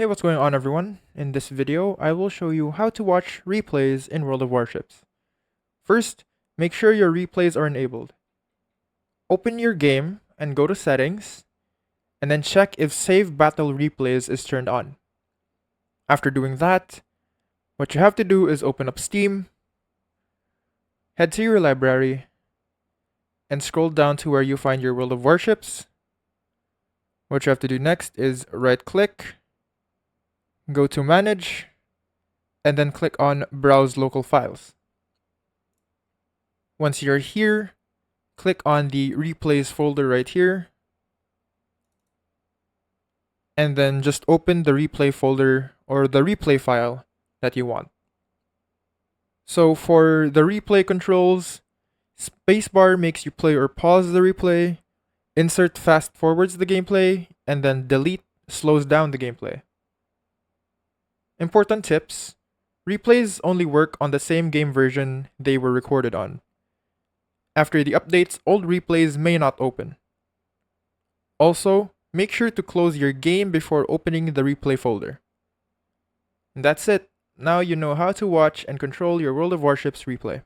Hey, what's going on everyone? In this video, I will show you how to watch replays in World of Warships. First, make sure your replays are enabled. Open your game and go to settings, and then check if Save Battle Replays is turned on. After doing that, what you have to do is open up Steam, head to your library, and scroll down to where you find your World of Warships. What you have to do next is right-click, go to Manage, and then click on Browse Local Files. Once you're here, click on the Replays folder right here, and then just open the replay folder or the replay file that you want. So for the replay controls, spacebar makes you play or pause the replay, insert fast forwards the gameplay, and then delete slows down the gameplay. Important tips: replays only work on the same game version they were recorded on. After the updates, old replays may not open. Also, make sure to close your game before opening the replay folder. And that's it. Now you know how to watch and control your World of Warships replay.